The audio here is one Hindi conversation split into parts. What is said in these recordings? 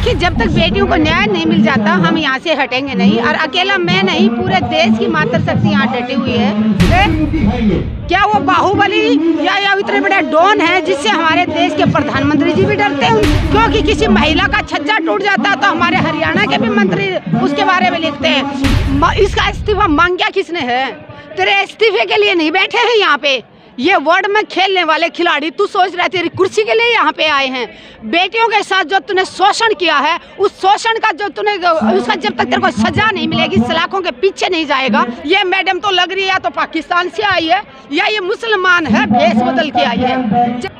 देखिए, जब तक बेटियों को न्याय नहीं मिल जाता हम यहाँ से हटेंगे नहीं। और अकेला मैं नहीं, पूरे देश की मातृशक्ति यहाँ डटी हुई है। क्या वो बाहुबली या इतने बड़े डॉन है जिससे हमारे देश के प्रधानमंत्री जी भी डरते हैं? क्योंकि किसी महिला का छज्जा टूट जाता तो हमारे हरियाणा के भी मंत्री उसके बारे में लिखते हैं। इसका इस्तीफा मांगा किसने है? तेरे इस्तीफे के लिए नहीं बैठे हैं यहाँ पे ये वर्ल्ड में खेलने वाले खिलाड़ी। तू सोच रहा तेरी कुर्सी के लिए यहाँ पे आए हैं। बेटियों के साथ जो तूने शोषण किया है, उस शोषण का जो तूने उसका जब तक तेरे को सजा नहीं मिलेगी, सलाखों के पीछे नहीं जाएगा। ये मैडम तो लग रही है या तो पाकिस्तान से आई है या ये मुसलमान है, भेष बदल के आई है।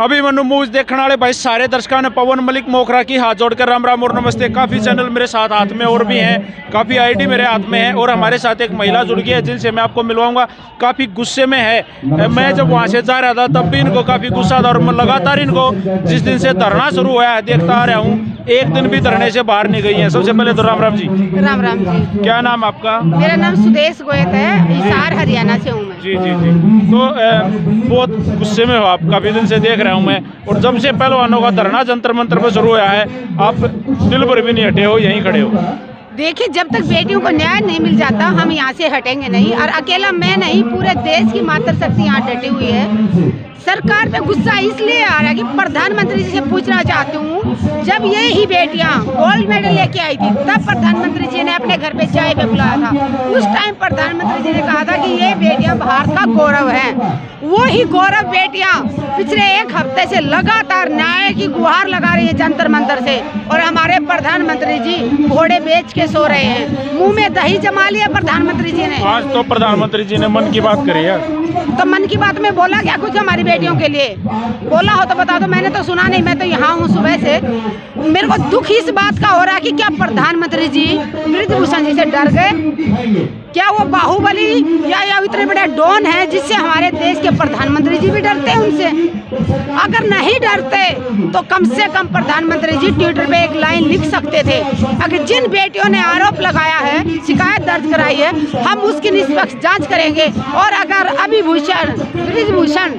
अभिमन्यु मूवी देखने वाले भाई सारे दर्शकों ने पवन मलिक मोखरा की हाथ जोड़कर राम राम और नमस्ते। काफ़ी चैनल मेरे साथ हाथ में और भी हैं, काफ़ी आईडी मेरे हाथ में है और हमारे साथ एक महिला जुड़ गई है जिनसे मैं आपको मिलवाऊंगा। काफ़ी गुस्से में है। मैं जब वहाँ से जा रहा था तब भी इनको काफ़ी गुस्सा था और लगातार इनको जिस दिन से धरना शुरू हुआ है देखता आ रहा हूँ, एक दिन भी धरने से बाहर नहीं गई है। सबसे पहले तो राम राम जी। राम राम जी। क्या नाम आपका? मेरा नाम सुदेश गोयत है, हिसार हरियाणा से हूँ मैं। जी जी जी। तो बहुत गुस्से में हो आप, काफ़ी दिन से देख रहा हूँ मैं। और जब से पहलवानों का धरना जंतर मंतर पर शुरू हुआ है आप दिल पर भी नहीं हटे हो, यहीं खड़े हो। देखिए, जब तक बेटियों को न्याय नहीं मिल जाता हम यहाँ से हटेंगे नहीं। और अकेला मैं नहीं, पूरे देश की मातृशक्ति यहाँ डटी हुई है। सरकार पे गुस्सा इसलिए आ रहा है कि प्रधानमंत्री जी से पूछना चाहती हूँ, जब ये ही बेटियाँ गोल्ड मेडल लेके आई थी तब प्रधानमंत्री जी ने अपने घर पे चाय पे बुलाया था। उस टाइम प्रधानमंत्री जी ने कहा था कि ये बेटियाँ भारत का गौरव है। वो ही गौरव बेटियाँ पिछले एक हफ्ते से लगातार न्याय की गुहार लगा रही है जंतर मंतर से। और हमारे प्रधानमंत्री जी घोड़े बेच के सो रहे हैं, मुंह में दही जमा लिया प्रधानमंत्री जी ने। आज तो प्रधानमंत्री जी ने मन की बात करी है, तो मन की बात में बोला क्या कुछ हमारी बेटियों के लिए? बोला हो तो बता दो, मैंने तो सुना नहीं। मैं तो यहाँ हूँ सुबह से। मेरे को दुख इस बात का हो रहा है कि क्या प्रधानमंत्री जी ब्रिजभूषण जी से डर गए? क्या वो बाहुबली या इतने बड़े डॉन है जिससे हमारे देश के प्रधानमंत्री जी भी डरते हैं उनसे? अगर नहीं डरते तो कम से कम प्रधानमंत्री जी ट्विटर पे एक लाइन लिख सकते थे। अगर जिन बेटियों ने आरोप लगाया है, शिकायत दर्ज कराई है, हम उसकी निष्पक्ष जांच करेंगे। और अगर ब्रिजभूषण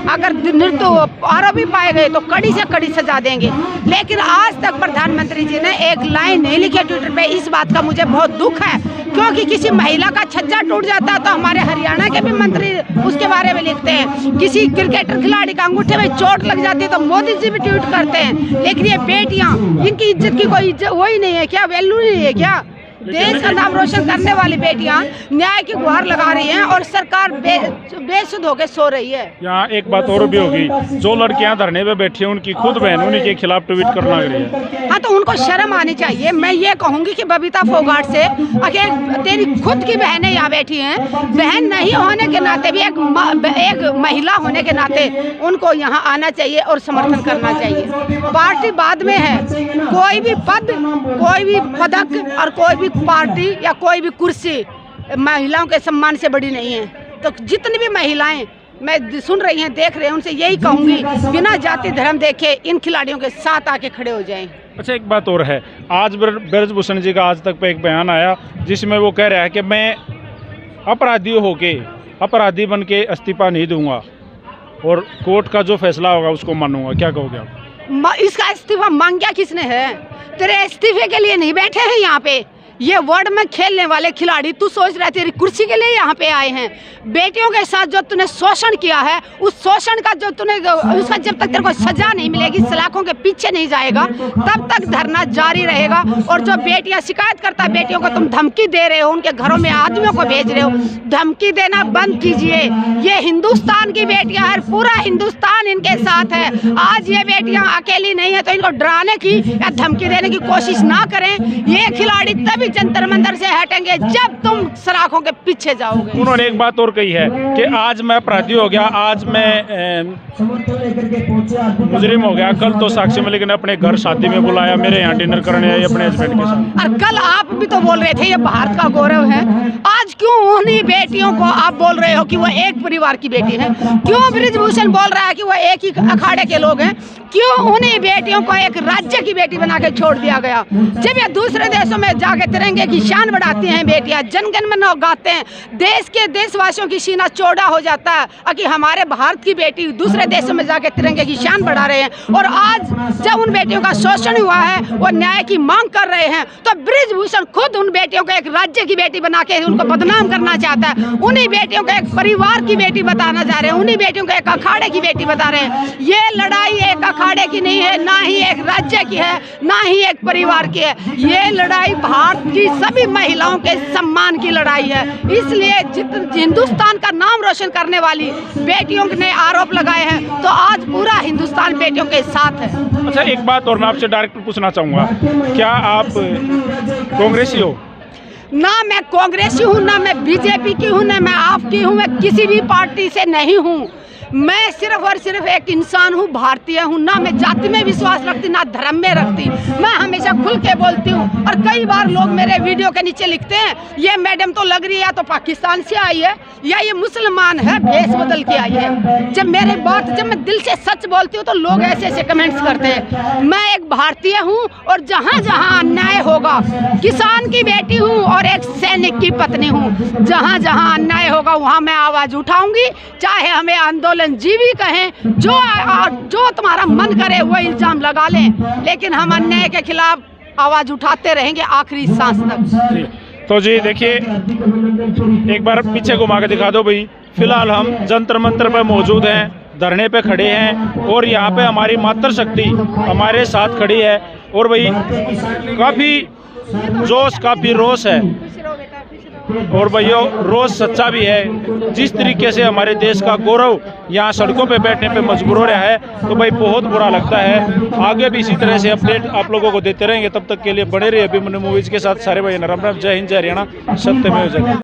अगर निर्दोष आरोपी पाए गए तो कड़ी से कड़ी सजा देंगे। लेकिन आज तक प्रधानमंत्री जी ने एक लाइन नहीं लिखी ट्विटर पे। इस बात का मुझे बहुत दुख है, क्योंकि किसी महिला का छज्जा टूट जाता तो हमारे हरियाणा के भी मंत्री उसके बारे में लिखते हैं। किसी क्रिकेटर खिलाड़ी का अंगूठे में चोट लग जाती है तो मोदी जी भी ट्वीट करते हैं। लेकिन ये बेटियां, इनकी इज्जत की कोई वही नहीं है क्या? वैल्यू नहीं है क्या? देश का नाम रोशन करने वाली बेटियां न्याय की गुहार लगा रही हैं और सरकार बेसुध होकर सो रही है। यहाँ एक बात और भी होगी, जो लड़कियां धरने पे बैठी हैं उनकी खुद बहन उन्हीं के खिलाफ ट्वीट करना रही है। हाँ, तो उनको शर्म आनी चाहिए। मैं ये कहूँगी कि बबीता फोगाट से, अगर तेरी खुद की बहनें यहाँ बैठी हैं, बहन नहीं होने के नाते भी एक महिला होने के नाते उनको यहाँ आना चाहिए और समर्थन करना चाहिए। पार्टी बाद में है, कोई भी पद, कोई भी पदक और कोई भी पार्टी या कोई भी कुर्सी महिलाओं के सम्मान से बड़ी नहीं है। तो जितनी भी महिलाएं मैं सुन रही हैं, देख रहे हैं, उनसे यही कहूंगी, बिना जाति धर्म देखे इन खिलाड़ियों के साथ आके खड़े हो जाएं। अच्छा, एक बात और है, आज ब्रिजभूषण जी का आज तक पे एक बयान आया जिसमें वो कह रहा है कि मैं अपराधी बन के इस्तीफा नहीं दूंगा और कोर्ट का जो फैसला होगा उसको मानूंगा। क्या कहोगे आप? इसका इस्तीफा मांगा किसने है? तेरे इस्तीफे के लिए नहीं बैठे हैं यहाँ पे ये वर्ल्ड में खेलने वाले खिलाड़ी। तू सोच रहा तेरी कुर्सी के लिए यहाँ पे आए हैं। बेटियों के साथ जो तूने शोषण किया है, उस शोषण का जो तूने उसका जब तक तेरे को सजा नहीं मिलेगी, सलाखों के पीछे नहीं जाएगा, तब तक धरना जारी रहेगा। और जो बेटियां शिकायत करता है, बेटियों को तुम धमकी दे रहे हो, उनके घरों में आदमियों को भेज रहे हो, धमकी देना बंद कीजिए। ये हिंदुस्तान की बेटियां हैं, पूरा हिंदुस्तान इनके साथ है। आज ये बेटियां अकेली नहीं है, तो इनको डराने की या धमकी देने की कोशिश ना करें। ये खिलाड़ी तभी जंतर मंतर से हटेंगे जब तुम सलाखों के पीछे जाओगे। उन्होंने एक बात और कही है कि आज मैं अपराधी हो गया, आज मैं मुजरिम हो गया, कल तो साक्षी मलिक ने अपने घर शादी में बुलाया, मेरे यहाँ डिनर करने आई अपने हस्बैंड के साथ। और कल आप भी तो बोल रहे थे ये भारत का गौरव है। आज क्यों उन्हीं बेटियों को आप बोल रहे हो कि वो एक परिवार की बेटी है? क्यों ब्रिजभूषण बोल रहा है कि वो एक ही अखाड़े के लोग हैं? क्यों उन्हीं बेटियों को एक राज्य की बेटी बना के छोड़ दिया गया? जब ये दूसरे देशों में जाके तिरंगे की शान बढ़ाती हैं बेटियां, जनगण मन गाते हैं, देश के देशवासियों की सीना चौड़ा हो जाता है कि हमारे भारत की बेटी दूसरे देशों में जाके तिरंगे की शान बढ़ा रहे हैं। और आज जब उन बेटियों का शोषण हुआ है, वो न्याय की मांग कर रहे हैं, तो बृजभूषण खुद उन बेटियों को एक राज्य की बेटी बना के उनको बदनाम करना चाहता है। उन्हीं बेटियों को एक परिवार की बेटी बताना चाह रहे हैं, उन्हीं बेटियों को एक अखाड़े की बेटी बता रहे हैं। ये लड़ाई एक अखाड़े की नहीं है, ना ही एक राज्य की है, ना ही एक परिवार की है। ये लड़ाई भारत की सभी महिलाओं के सम्मान की लड़ाई है। इसलिए हिंदुस्तान का नाम रोशन करने वाली बेटियों ने आरोप लगाए हैं, तो आज पूरा हिंदुस्तान बेटियों के साथ है। अच्छा, एक बात और मैं आपसे डायरेक्ट पूछना चाहूँगा, क्या आप कांग्रेसी हो? ना मैं कांग्रेसी हूँ, ना मैं बीजेपी की हूँ, ना मैं आपकी हूँ, मैं किसी भी पार्टी से नहीं हूँ। मैं सिर्फ और सिर्फ एक इंसान हूँ, भारतीय हूँ। ना मैं जाति में विश्वास रखती, ना धर्म में रखती। मैं हमेशा खुल के बोलती हूँ। और कई बार लोग मेरे वीडियो के नीचे लिखते हैं, ये मैडम तो लग रही है या तो पाकिस्तान से आई है या ये मुसलमान है, भेष बदल के आई है। जब मैं दिल से सच बोलती हूँ तो लोग ऐसे ऐसे कमेंट्स करते हैं। मैं एक भारतीय हूँ और जहाँ जहाँ अन्याय होगा, किसान की बेटी हूँ और एक सैनिक की पत्नी हूँ, जहाँ जहाँ अन्याय होगा वहाँ मैं आवाज़ उठाऊंगी। चाहे हमें आंदोलन जीवी कहें, जो तुम्हारा मन करे वो इल्जाम लगा लें, लेकिन हम अन्याय के खिलाफ आवाज उठाते रहेंगे आखिरी सांस तक। तो जी देखिए, एक बार पीछे घुमा के दिखा दो भाई। फिलहाल हम जंतर मंतर पर मौजूद हैं, धरने पे खड़े हैं और यहाँ पे हमारी मातृशक्ति हमारे साथ खड़ी है। और भाई काफ़ी जोश, काफ़ी रोष है और भैया रोज सच्चा भी है। जिस तरीके से हमारे देश का गौरव यहाँ सड़कों पे बैठने पे मजबूर हो रहा है, तो भाई बहुत बुरा लगता है। आगे भी इसी तरह से अपडेट आप लोगों को देते रहेंगे। तब तक के लिए बने रहिए अभिमन्यु मूवीज के साथ। सारे भाई राम राम, जय हिंद, जय हरियाणा, सत्यमेव जयते।